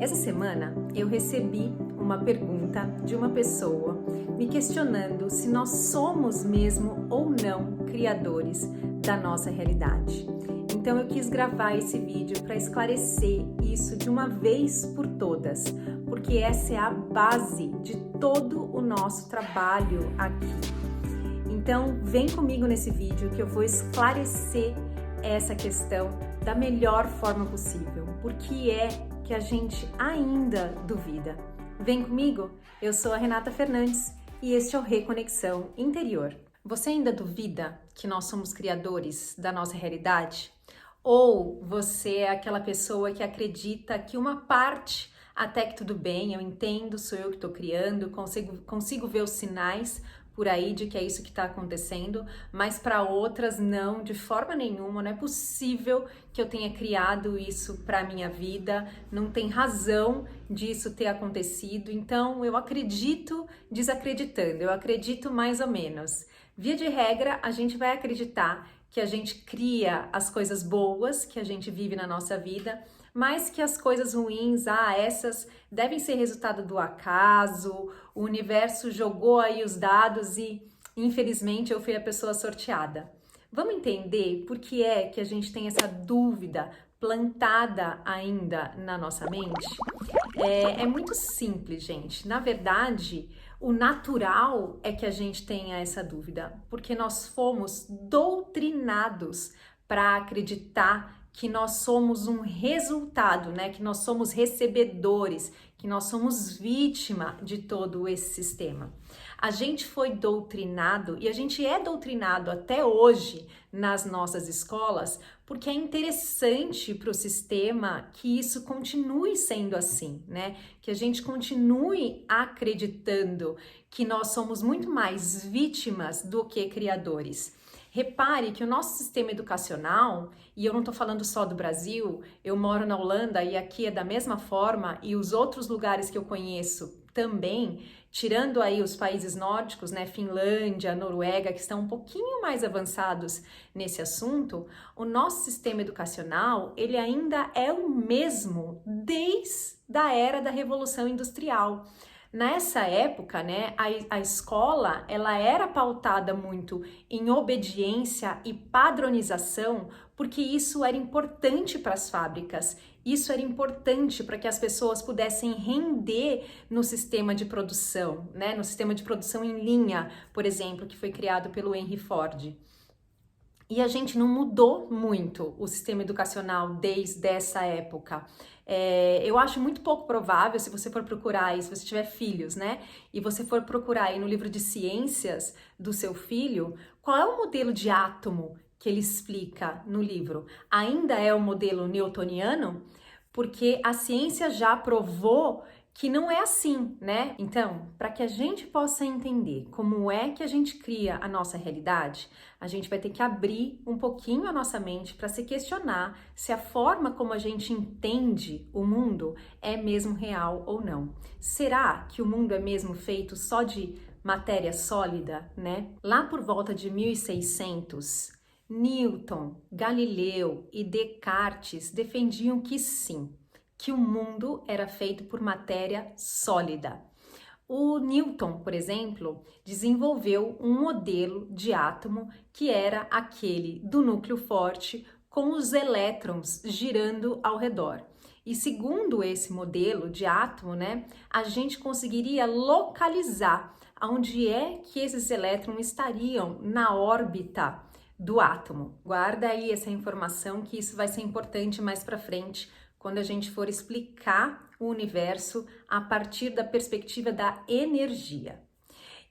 Essa semana eu recebi uma pergunta de uma pessoa me questionando se nós somos mesmo ou não criadores da nossa realidade. Então eu quis gravar esse vídeo para esclarecer isso de uma vez por todas, porque essa é a base de todo o nosso trabalho aqui. Então vem comigo nesse vídeo que eu vou esclarecer essa questão da melhor forma possível, porque é que a gente ainda duvida. Vem comigo? Eu sou a Renata Fernandes e este é o Reconexão Interior. Você ainda duvida que nós somos criadores da nossa realidade? Ou você é aquela pessoa que acredita que uma parte, até que tudo bem, eu entendo, sou eu que estou criando, consigo ver os sinais por aí de que é isso que está acontecendo, mas para outras não, de forma nenhuma, não é possível que eu tenha criado isso para a minha vida, não tem razão disso ter acontecido, então eu acredito desacreditando, eu acredito mais ou menos. Via de regra, a gente vai acreditar que a gente cria as coisas boas que a gente vive na nossa vida, mas que as coisas ruins, essas devem ser resultado do acaso, o universo jogou aí os dados e, infelizmente, eu fui a pessoa sorteada. Vamos entender por que é que a gente tem essa dúvida plantada ainda na nossa mente? É muito simples, gente. Na verdade, o natural é que a gente tenha essa dúvida, porque nós fomos doutrinados para acreditar que nós somos um resultado, né? Que nós somos recebedores, que nós somos vítima de todo esse sistema. A gente foi doutrinado e a gente é doutrinado até hoje nas nossas escolas porque é interessante para o sistema que isso continue sendo assim, né? Que a gente continue acreditando que nós somos muito mais vítimas do que criadores. Repare que o nosso sistema educacional, e eu não estou falando só do Brasil, eu moro na Holanda e aqui é da mesma forma, e os outros lugares que eu conheço também, tirando aí os países nórdicos, né, Finlândia, Noruega, que estão um pouquinho mais avançados nesse assunto, o nosso sistema educacional, ele ainda é o mesmo desde a era da Revolução Industrial. Nessa época, né, a escola, ela era pautada muito em obediência e padronização, porque isso era importante para as fábricas, isso era importante para que as pessoas pudessem render no sistema de produção, né, no sistema de produção em linha, por exemplo, que foi criado pelo Henry Ford. E a gente não mudou muito o sistema educacional desde essa época. Eu acho muito pouco provável, se você for procurar aí, se você tiver filhos, né? E você for procurar aí no livro de ciências do seu filho, qual é o modelo de átomo que ele explica no livro? Ainda é o modelo newtoniano? Porque a ciência já provou que não é assim, né? Então, para que a gente possa entender como é que a gente cria a nossa realidade, a gente vai ter que abrir um pouquinho a nossa mente para se questionar se a forma como a gente entende o mundo é mesmo real ou não. Será que o mundo é mesmo feito só de matéria sólida, né? Lá por volta de 1600, Newton, Galileu e Descartes defendiam que sim, que o mundo era feito por matéria sólida. O Newton, por exemplo, desenvolveu um modelo de átomo que era aquele do núcleo forte com os elétrons girando ao redor. E segundo esse modelo de átomo, né, a gente conseguiria localizar onde é que esses elétrons estariam na órbita do átomo. Guarda aí essa informação que isso vai ser importante mais para frente quando a gente for explicar o universo a partir da perspectiva da energia.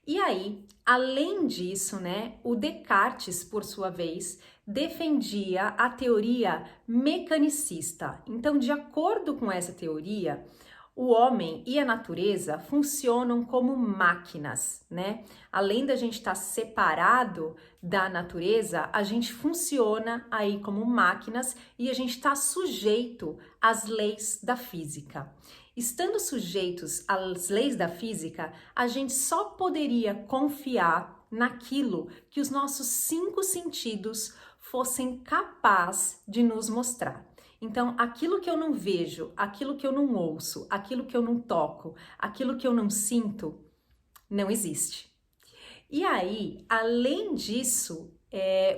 E aí, além disso, né, o Descartes, por sua vez, defendia a teoria mecanicista. Então, de acordo com essa teoria, o homem e a natureza funcionam como máquinas, né? Além da gente estar separado da natureza, a gente funciona aí como máquinas e a gente está sujeito às leis da física. Estando sujeitos às leis da física, a gente só poderia confiar naquilo que os nossos 5 sentidos fossem capazes de nos mostrar. Então, aquilo que eu não vejo, aquilo que eu não ouço, aquilo que eu não toco, aquilo que eu não sinto, não existe. E aí, além disso,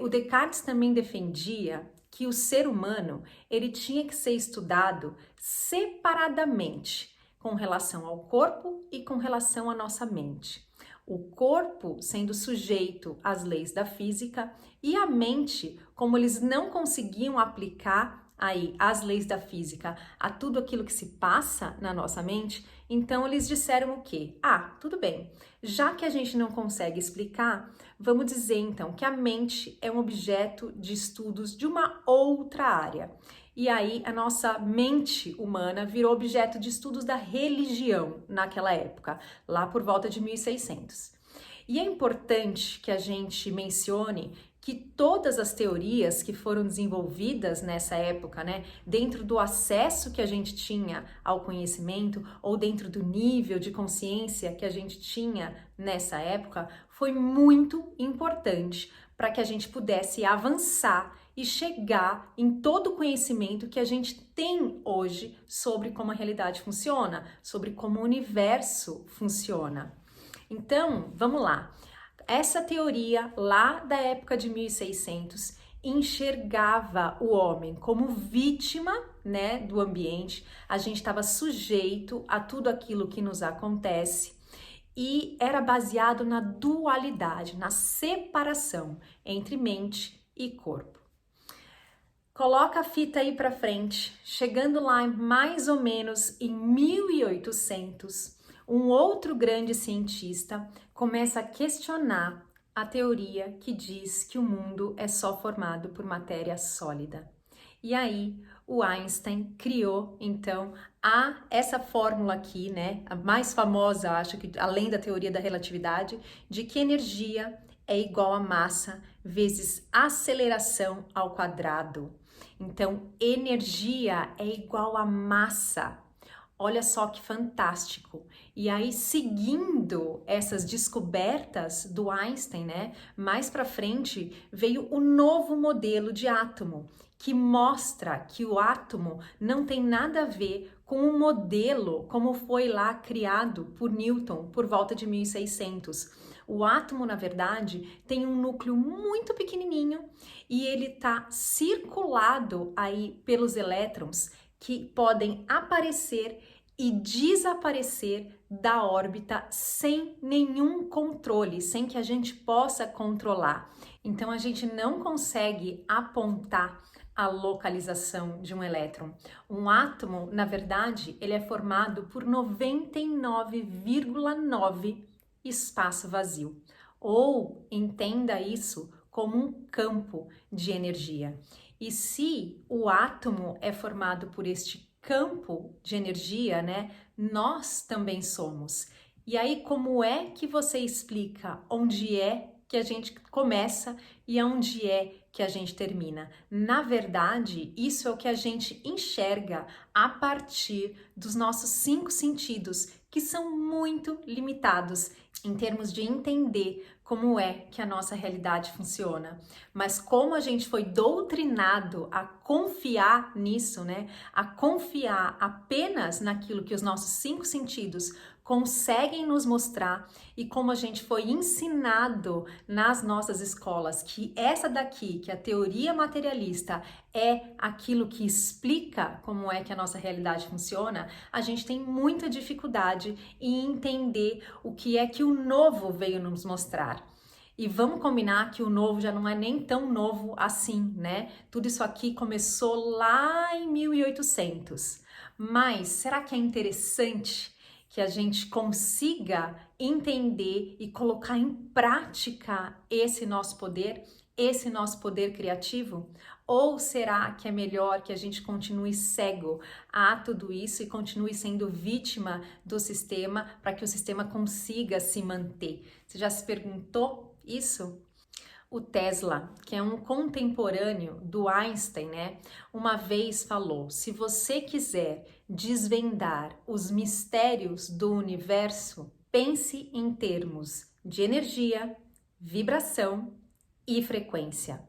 o Descartes também defendia que o ser humano ele tinha que ser estudado separadamente com relação ao corpo e com relação à nossa mente. O corpo sendo sujeito às leis da física e a mente, como eles não conseguiam aplicar aí as leis da física a tudo aquilo que se passa na nossa mente, então eles disseram o quê? Ah, tudo bem. Já que a gente não consegue explicar, vamos dizer então que a mente é um objeto de estudos de uma outra área. E aí a nossa mente humana virou objeto de estudos da religião naquela época, lá por volta de 1600. E é importante que a gente mencione que todas as teorias que foram desenvolvidas nessa época, né, dentro do acesso que a gente tinha ao conhecimento ou dentro do nível de consciência que a gente tinha nessa época, foi muito importante para que a gente pudesse avançar e chegar em todo o conhecimento que a gente tem hoje sobre como a realidade funciona, sobre como o universo funciona. Então, vamos lá. Essa teoria lá da época de 1600 enxergava o homem como vítima, né, do ambiente. A gente estava sujeito a tudo aquilo que nos acontece e era baseado na dualidade, na separação entre mente e corpo. Coloca a fita aí para frente, chegando lá mais ou menos em 1800, um outro grande cientista começa a questionar a teoria que diz que o mundo é só formado por matéria sólida. E aí, o Einstein criou, então, essa fórmula aqui, né, a mais famosa, acho que além da teoria da relatividade, de que energia é igual a massa vezes aceleração ao quadrado. Então, energia é igual a massa. Olha só que fantástico. E aí, seguindo essas descobertas do Einstein, né, mais para frente veio o novo modelo de átomo, que mostra que o átomo não tem nada a ver com o modelo como foi lá criado por Newton por volta de 1600. O átomo, na verdade, tem um núcleo muito pequenininho e ele está circulado aí pelos elétrons que podem aparecer e desaparecer da órbita sem nenhum controle, sem que a gente possa controlar. Então a gente não consegue apontar a localização de um elétron. Um átomo, na verdade, ele é formado por 99,9 espaço vazio. Ou entenda isso como um campo de energia. E se o átomo é formado por este campo de energia, né, nós também somos. E aí, como é que você explica onde é que a gente começa e onde é que a gente termina? Na verdade, isso é o que a gente enxerga a partir dos nossos 5 sentidos, que são muito limitados em termos de entender como é que a nossa realidade funciona. Mas como a gente foi doutrinado a confiar nisso, né? A confiar apenas naquilo que os nossos 5 sentidos conseguem nos mostrar e como a gente foi ensinado nas nossas escolas que essa daqui, que a teoria materialista é aquilo que explica como é que a nossa realidade funciona, a gente tem muita dificuldade em entender o que é que o novo veio nos mostrar. E vamos combinar que o novo já não é nem tão novo assim, né? Tudo isso aqui começou lá em 1800. Mas será que é interessante que a gente consiga entender e colocar em prática esse nosso poder criativo? Ou será que é melhor que a gente continue cego a tudo isso e continue sendo vítima do sistema para que o sistema consiga se manter? Você já se perguntou isso? O Tesla, que é um contemporâneo do Einstein, né, uma vez falou: se você quiser desvendar os mistérios do universo, pense em termos de energia, vibração e frequência.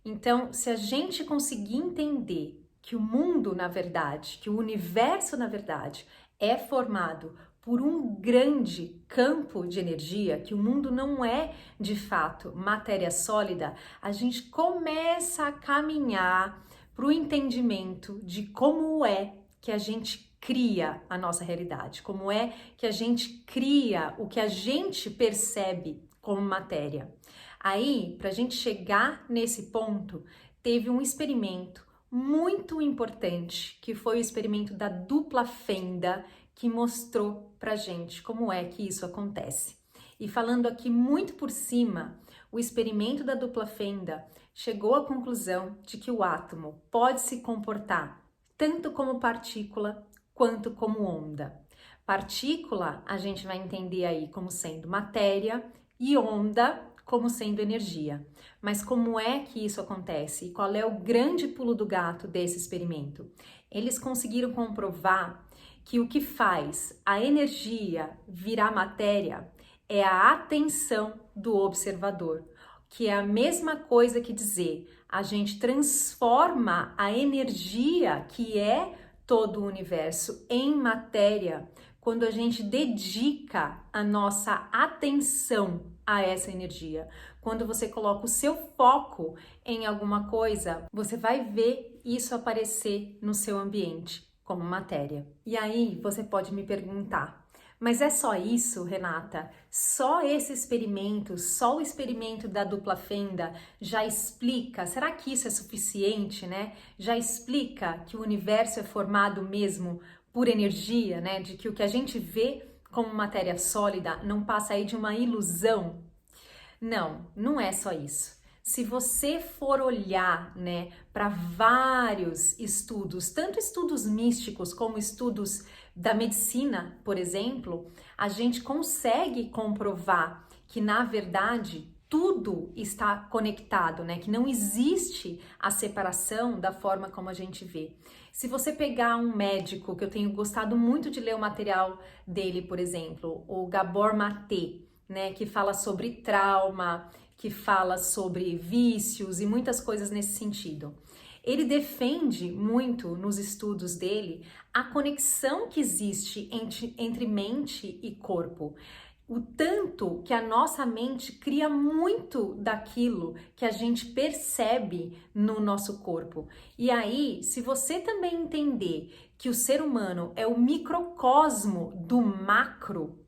Então, se a gente conseguir entender que o mundo, na verdade, que o universo, na verdade, é formado por um grande campo de energia, que o mundo não é de fato matéria sólida, a gente começa a caminhar para o entendimento de como é que a gente cria a nossa realidade, como é que a gente cria o que a gente percebe como matéria. Aí, para a gente chegar nesse ponto, teve um experimento muito importante, que foi o experimento da dupla fenda, que mostrou pra gente como é que isso acontece. E falando aqui muito por cima, o experimento da dupla fenda chegou à conclusão de que o átomo pode se comportar tanto como partícula quanto como onda. Partícula a gente vai entender aí como sendo matéria e onda como sendo energia. Mas como é que isso acontece? E qual é o grande pulo do gato desse experimento? Eles conseguiram comprovar que o que faz a energia virar matéria é a atenção do observador, que é a mesma coisa que dizer, a gente transforma a energia que é todo o universo em matéria quando a gente dedica a nossa atenção a essa energia. Quando você coloca o seu foco em alguma coisa, você vai ver isso aparecer no seu ambiente como matéria. E aí você pode me perguntar, mas é só isso, Renata? Só esse experimento, só o experimento da dupla fenda já explica? Será que isso é suficiente, né? Já explica que o universo é formado mesmo por energia, né? De que o que a gente vê como matéria sólida não passa aí de uma ilusão? Não, não é só isso. Se você for olhar, né, para vários estudos, tanto estudos místicos como estudos da medicina, por exemplo, a gente consegue comprovar que, na verdade, tudo está conectado, né? Que não existe a separação da forma como a gente vê. Se você pegar um médico, que eu tenho gostado muito de ler o material dele, por exemplo, o Gabor Maté, né, que fala sobre trauma, que fala sobre vícios e muitas coisas nesse sentido. Ele defende muito nos estudos dele a conexão que existe entre mente e corpo. O tanto que a nossa mente cria muito daquilo que a gente percebe no nosso corpo. E aí, se você também entender que o ser humano é o microcosmo do macro,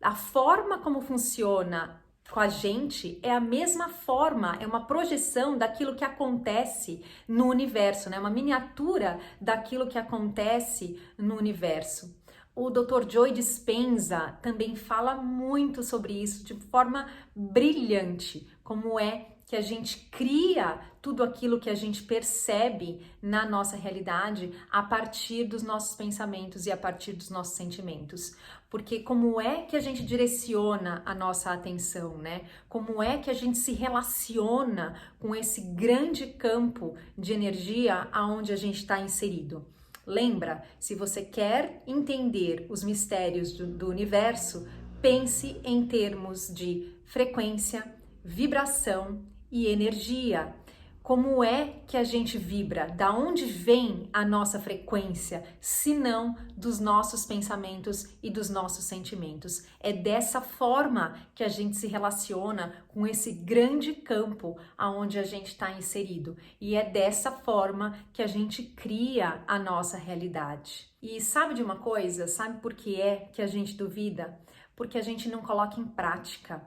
a forma como funciona com a gente é a mesma forma, é uma projeção daquilo que acontece no universo, né? Uma miniatura daquilo que acontece no universo. O Dr. Joe Dispenza também fala muito sobre isso de forma brilhante, como é que a gente cria tudo aquilo que a gente percebe na nossa realidade a partir dos nossos pensamentos e a partir dos nossos sentimentos. Porque como é que a gente direciona a nossa atenção, né? Como é que a gente se relaciona com esse grande campo de energia aonde a gente está inserido? Lembra, se você quer entender os mistérios do universo, pense em termos de frequência, vibração e energia. Como é que a gente vibra? Da onde vem a nossa frequência, se não dos nossos pensamentos e dos nossos sentimentos? É dessa forma que a gente se relaciona com esse grande campo aonde a gente está inserido. E é dessa forma que a gente cria a nossa realidade. E sabe de uma coisa? Sabe por que é que a gente duvida? Porque a gente não coloca em prática.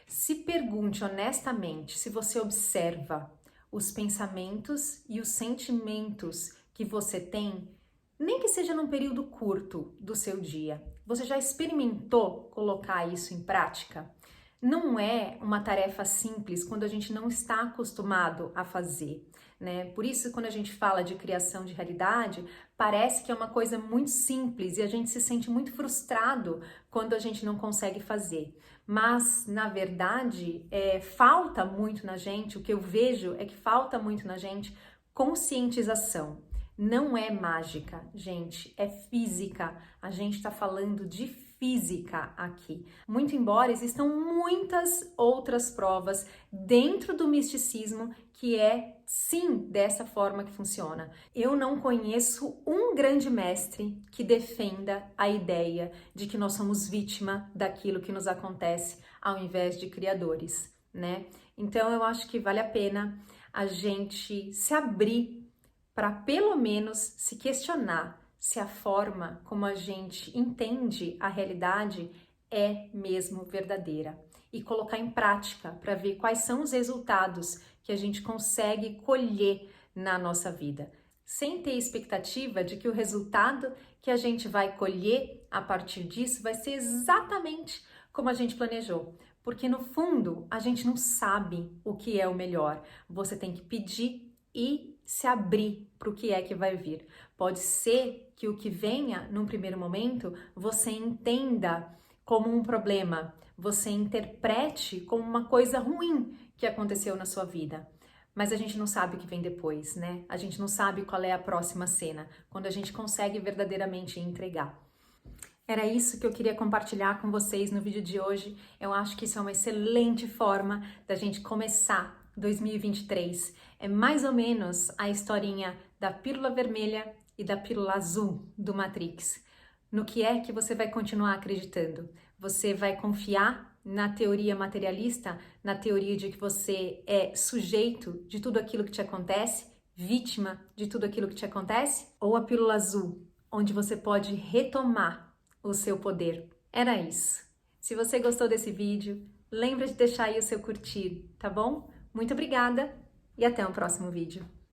Se pergunte honestamente se você observa os pensamentos e os sentimentos que você tem, nem que seja num período curto do seu dia. Você já experimentou colocar isso em prática? Não é uma tarefa simples quando a gente não está acostumado a fazer, né? Por isso, quando a gente fala de criação de realidade, parece que é uma coisa muito simples e a gente se sente muito frustrado quando a gente não consegue fazer. Mas, na verdade, falta muito na gente, o que eu vejo é que falta muito na gente conscientização. Não é mágica, gente, é física. A gente está falando de física aqui. Muito embora existam muitas outras provas dentro do misticismo que é sim dessa forma que funciona. Eu não conheço um grande mestre que defenda a ideia de que nós somos vítima daquilo que nos acontece ao invés de criadores, né? Então eu acho que vale a pena a gente se abrir para pelo menos se questionar se a forma como a gente entende a realidade é mesmo verdadeira e colocar em prática para ver quais são os resultados que a gente consegue colher na nossa vida, sem ter expectativa de que o resultado que a gente vai colher a partir disso vai ser exatamente como a gente planejou. Porque no fundo a gente não sabe o que é o melhor. Você tem que pedir e se abrir para o que é que vai vir. Pode ser que o que venha num primeiro momento você entenda como um problema, você interprete como uma coisa ruim que aconteceu na sua vida. Mas a gente não sabe o que vem depois, né? A gente não sabe qual é a próxima cena, quando a gente consegue verdadeiramente entregar. Era isso que eu queria compartilhar com vocês no vídeo de hoje. Eu acho que isso é uma excelente forma da gente começar 2023. É mais ou menos a historinha da pílula vermelha e da pílula azul do Matrix. No que é que você vai continuar acreditando? Você vai confiar na teoria materialista, na teoria de que você é sujeito de tudo aquilo que te acontece, vítima de tudo aquilo que te acontece? Ou a pílula azul, onde você pode retomar o seu poder? Era isso. Se você gostou desse vídeo, lembra de deixar aí o seu curtir, tá bom? Muito obrigada e até o próximo vídeo.